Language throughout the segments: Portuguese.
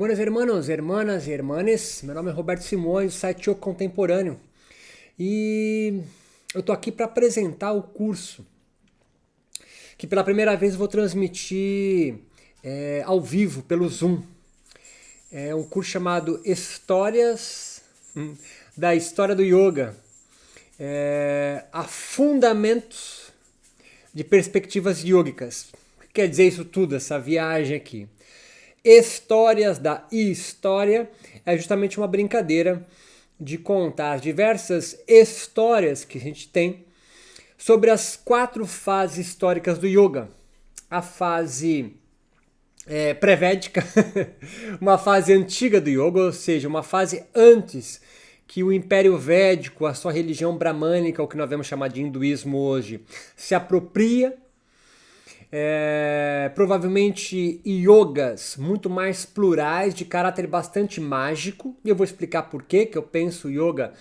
Buenas hermanos, hermanas e hermanes, meu nome é Roberto Simões, do site O Contemporâneo, e eu tô aqui para apresentar o curso que pela primeira vez eu vou transmitir ao vivo pelo Zoom. É um curso chamado Histórias da História do Yoga, a Fundamentos de Perspectivas Yógicas. O que quer dizer isso tudo, essa viagem aqui? Histórias da História é justamente uma brincadeira de contar as diversas histórias que a gente tem sobre as 4 fases históricas do yoga. A fase pré-védica, uma fase antiga do yoga, ou seja, uma fase antes que o Império Védico, a sua religião bramânica, o que nós vamos chamar de hinduísmo hoje, se apropria. Provavelmente yogas muito mais plurais, de caráter bastante mágico, e eu vou explicar por que eu penso yoga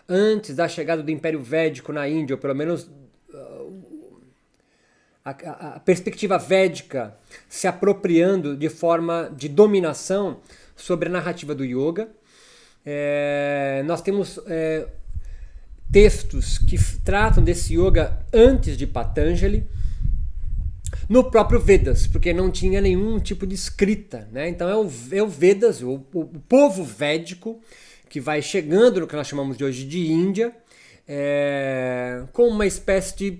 antes da chegada do Império Védico na Índia, ou pelo menos a perspectiva védica se apropriando de forma de dominação sobre a narrativa do yoga. Nós temos textos que tratam desse yoga antes de Patanjali, no próprio Vedas, porque não tinha nenhum tipo de escrita, né? Então é o Vedas, o povo védico, que vai chegando no que nós chamamos de hoje de Índia, com uma espécie de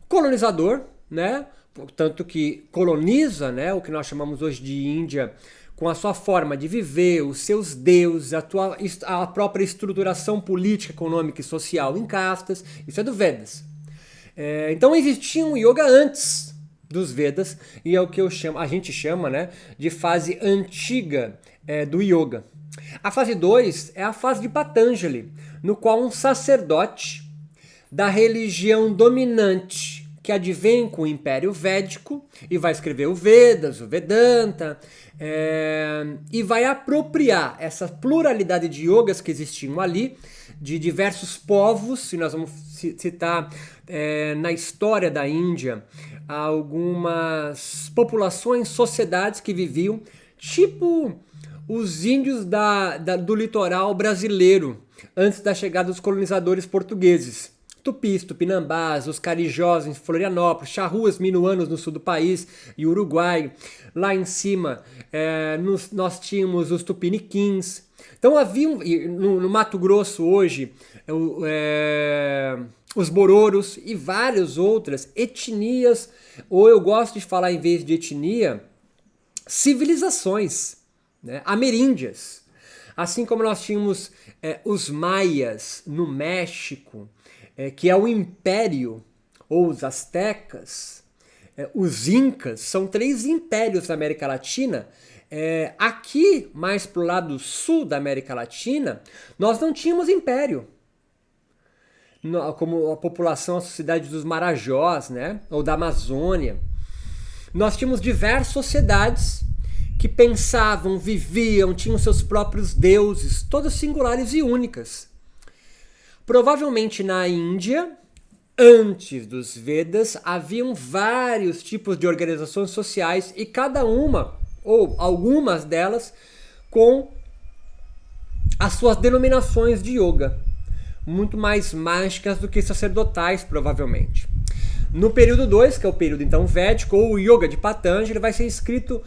colonizador, né? Portanto que coloniza, né, o que nós chamamos hoje de Índia, com a sua forma de viver, os seus deuses, a própria estruturação política, econômica e social em castas. Isso é do Vedas. Então existia um yoga antes dos Vedas, e é o que a gente chama, né, de fase antiga do yoga. A fase 2 é a fase de Patanjali, no qual um sacerdote da religião dominante que advém com o Império Védico e vai escrever o Vedas, o Vedanta, e vai apropriar essa pluralidade de yogas que existiam ali, de diversos povos, e nós vamos citar na história da Índia algumas populações, sociedades que viviam, tipo os índios do litoral brasileiro, antes da chegada dos colonizadores portugueses. Tupis, tupinambás, os carijós em Florianópolis, charruas minuanos no sul do país e Uruguai. Lá em cima nós tínhamos os tupiniquins. Então havia no Mato Grosso hoje os bororos e várias outras etnias, ou eu gosto de falar, em vez de etnia, civilizações, né? Ameríndias. Assim como nós tínhamos os maias no México, que é o império, ou os astecas, os incas, são 3 impérios da América Latina. Aqui, mais para o lado sul da América Latina, nós não tínhamos império, como a população, a sociedade dos Marajós, né? Ou da Amazônia. Nós tínhamos diversas sociedades que pensavam, viviam, tinham seus próprios deuses, todas singulares e únicas. Provavelmente na Índia, antes dos Vedas, haviam vários tipos de organizações sociais e cada uma, ou algumas delas, com as suas denominações de yoga, muito mais mágicas do que sacerdotais, provavelmente. No período 2, que é o período então védico, ou o Yoga de Patanjali, vai ser escrito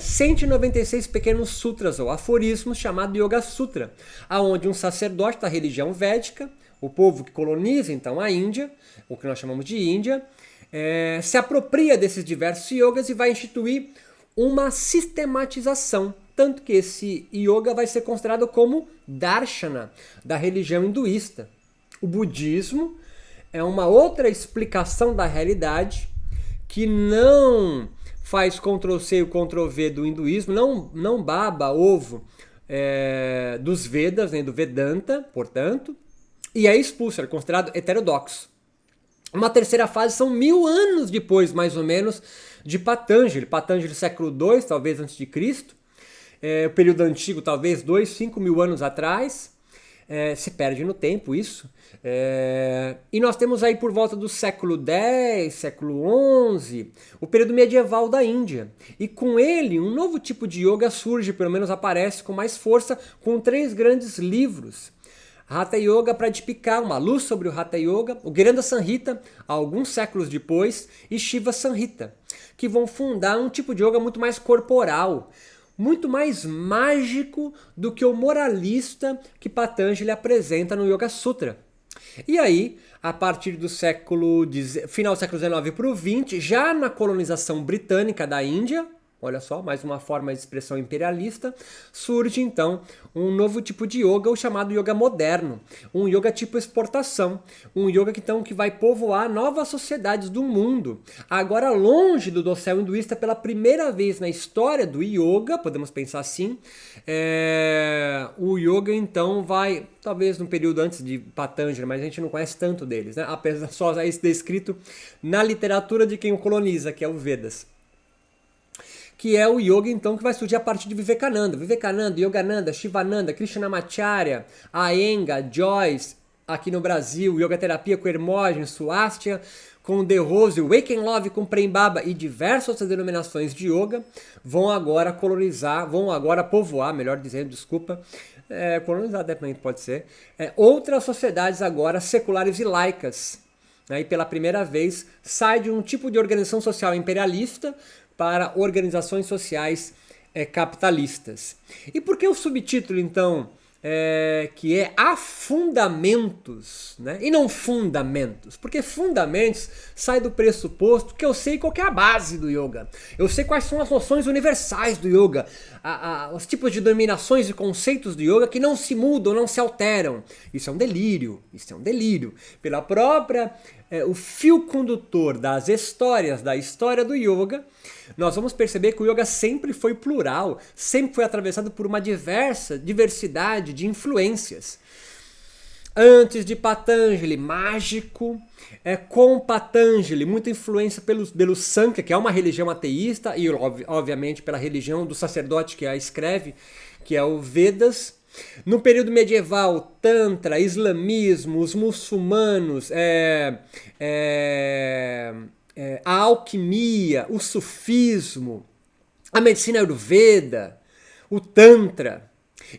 196 pequenos sutras ou aforismos, chamado Yoga Sutra, aonde um sacerdote da religião védica, o povo que coloniza então a Índia, o que nós chamamos de Índia, se apropria desses diversos yogas e vai instituir uma sistematização, tanto que esse yoga vai ser considerado como darshana da religião hinduísta. O budismo é uma outra explicação da realidade que não faz Ctrl-C e Ctrl-V do hinduísmo, não baba ovo dos Vedas, nem do Vedanta, portanto, e é expulso, é considerado heterodoxo. Uma terceira fase são 1000 anos depois, mais ou menos, de Patanjali. Patanjali século II, talvez antes de Cristo. O período antigo, talvez 5 mil anos atrás. se perde no tempo isso. E nós temos aí por volta do século X, século XI, o período medieval da Índia. E com ele, um novo tipo de yoga surge, pelo menos aparece com mais força, com 3 grandes livros. Hatha Yoga Pradipika, uma luz sobre o Hatha Yoga, o Granda Samhita, alguns séculos depois, e Shiva Samhita, que vão fundar um tipo de yoga muito mais corporal, muito mais mágico do que o moralista que Patanjali apresenta no Yoga Sutra. E aí, a partir do final do século XIX para o XX, já na colonização britânica da Índia, olha só, mais uma forma de expressão imperialista, surge então um novo tipo de yoga, o chamado yoga moderno, um yoga tipo exportação, um yoga que vai povoar novas sociedades do mundo. Agora longe do dossel hinduísta, pela primeira vez na história do yoga, podemos pensar assim, o yoga então vai, talvez no período antes de Patanjali, mas a gente não conhece tanto deles, né? Apesar só isso descrito na literatura de quem o coloniza, que é o Vedas. Que é o yoga, então, que vai surgir a partir de Vivekananda. Vivekananda, Yogananda, Shivananda, Krishnamacharya, Iyengar, Joyce, aqui no Brasil, Yoga Terapia com Hermógenes, Swastika, com De Rose, Wake and Love com Prem Baba e diversas outras denominações de yoga vão agora povoar, melhor dizendo, desculpa, colonizar também pode ser, outras sociedades agora seculares e laicas. E pela primeira vez sai de um tipo de organização social imperialista para organizações sociais capitalistas. E por que o subtítulo, então, que é Afundamentos, né? E não Fundamentos? Porque Fundamentos sai do pressuposto que eu sei qual que é a base do yoga. Eu sei quais são as noções universais do yoga, os tipos de denominações e conceitos do yoga que não se mudam, não se alteram. Isso é um delírio, Pela própria, o fio condutor das histórias, da história do yoga, nós vamos perceber que o yoga sempre foi plural, sempre foi atravessado por uma diversidade de influências. Antes de Patanjali, mágico, com Patanjali, muita influência pelo Sankhya, que é uma religião ateísta, e obviamente pela religião do sacerdote que a escreve, que é o Vedas. No período medieval, Tantra, islamismo, os muçulmanos, a alquimia, o sufismo, a medicina ayurveda, o Tantra.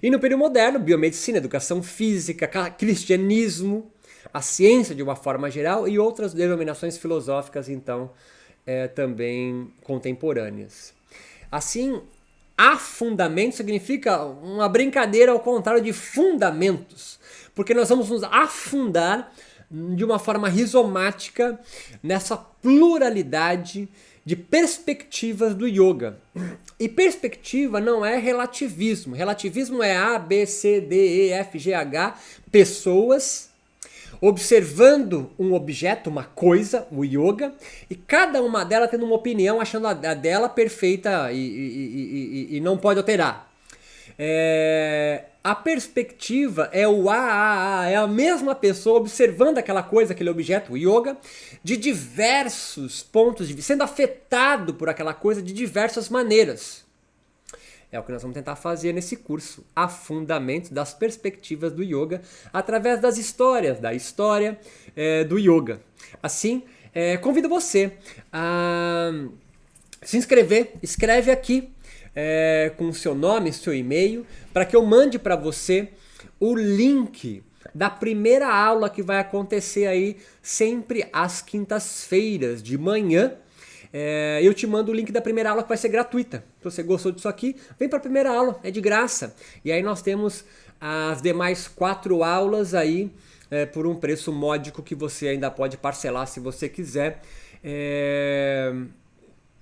E no período moderno, biomedicina, educação física, cristianismo, a ciência de uma forma geral e outras denominações filosóficas, então, também contemporâneas. Assim, afundamento significa uma brincadeira ao contrário de fundamentos, porque nós vamos nos afundar de uma forma rizomática nessa pluralidade de perspectivas do yoga. E perspectiva não é relativismo. Relativismo é A, B, C, D, E, F, G, H, pessoas observando um objeto, uma coisa, o yoga, e cada uma delas tendo uma opinião, achando a dela perfeita e não pode alterar. A perspectiva é o é a mesma pessoa observando aquela coisa, aquele objeto, o yoga, de diversos pontos de vista, sendo afetado por aquela coisa de diversas maneiras. É o que nós vamos tentar fazer nesse curso, Afundamentos das Perspectivas do Yoga, através das histórias, da história do yoga. Assim, convido você a se inscrever, escreve aqui com o seu nome, seu e-mail, para que eu mande para você o link da primeira aula que vai acontecer aí sempre às quintas-feiras de manhã. Eu te mando o link da primeira aula que vai ser gratuita. Se você gostou disso aqui, vem para a primeira aula, é de graça. E aí nós temos as demais 4 aulas aí por um preço módico que você ainda pode parcelar se você quiser.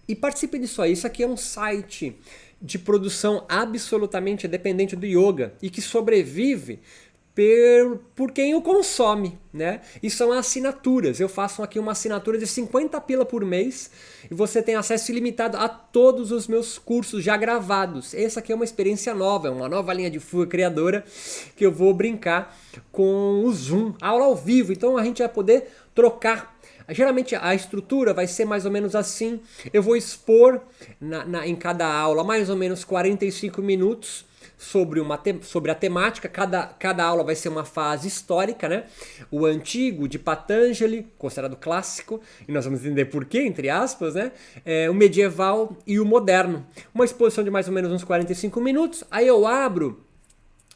E participe disso aí. Isso aqui é um site de produção absolutamente independente do yoga e que sobrevive por quem o consome, né? E são assinaturas. Eu faço aqui uma assinatura de 50 pila por mês e você tem acesso ilimitado a todos os meus cursos já gravados. Essa aqui é uma experiência nova, é uma nova linha de fuga criadora que eu vou brincar com o Zoom, aula ao vivo. Então a gente vai poder trocar Geralmente a estrutura vai ser mais ou menos assim. Eu vou expor em cada aula mais ou menos 45 minutos sobre a temática. Cada aula vai ser uma fase histórica, né? O antigo de Patanjali, considerado clássico, e nós vamos entender por quê, entre aspas, né? O medieval e o moderno. Uma exposição de mais ou menos uns 45 minutos. Aí eu abro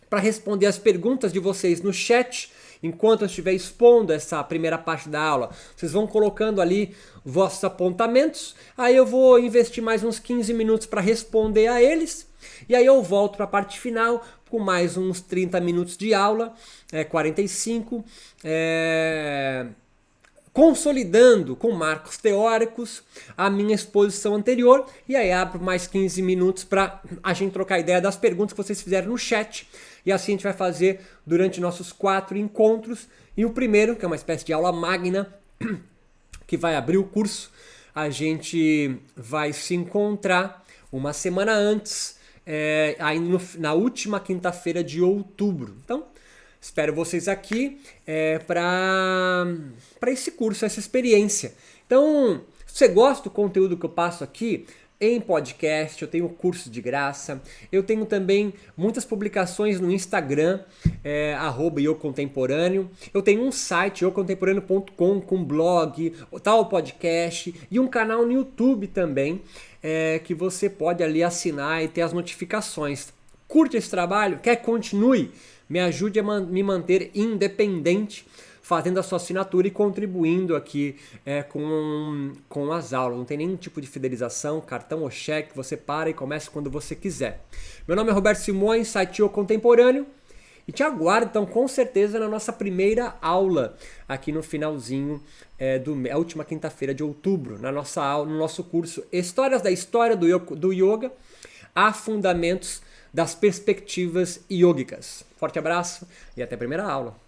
para responder as perguntas de vocês no chat. Enquanto eu estiver expondo essa primeira parte da aula, vocês vão colocando ali vossos apontamentos. Aí eu vou investir mais uns 15 minutos para responder a eles. E aí eu volto para a parte final com mais uns 30 minutos de aula, 45, consolidando com marcos teóricos a minha exposição anterior. E aí abro mais 15 minutos para a gente trocar ideia das perguntas que vocês fizeram no chat. E assim a gente vai fazer durante nossos 4 encontros. E o primeiro, que é uma espécie de aula magna, que vai abrir o curso, a gente vai se encontrar uma semana antes, aí na última quinta-feira de outubro. Então, espero vocês aqui para esse curso, essa experiência. Então, se você gosta do conteúdo que eu passo aqui, em podcast, eu tenho curso de graça, eu tenho também muitas publicações no Instagram, @yocontemporâneo, eu tenho um site, yocontemporâneo.com, com blog, tal podcast, e um canal no YouTube também, que você pode ali assinar e ter as notificações. Curte esse trabalho? Quer que continue? Me ajude a me manter independente, fazendo a sua assinatura e contribuindo aqui com as aulas. Não tem nenhum tipo de fidelização, cartão ou cheque, você para e começa quando você quiser. Meu nome é Roberto Simões, site O Contemporâneo, e te aguardo então com certeza na nossa primeira aula, aqui no finalzinho a última quinta-feira de outubro, na nossa aula, no nosso curso Histórias da História do Yoga a Fundamentos das Perspectivas Yógicas. Forte abraço e até a primeira aula.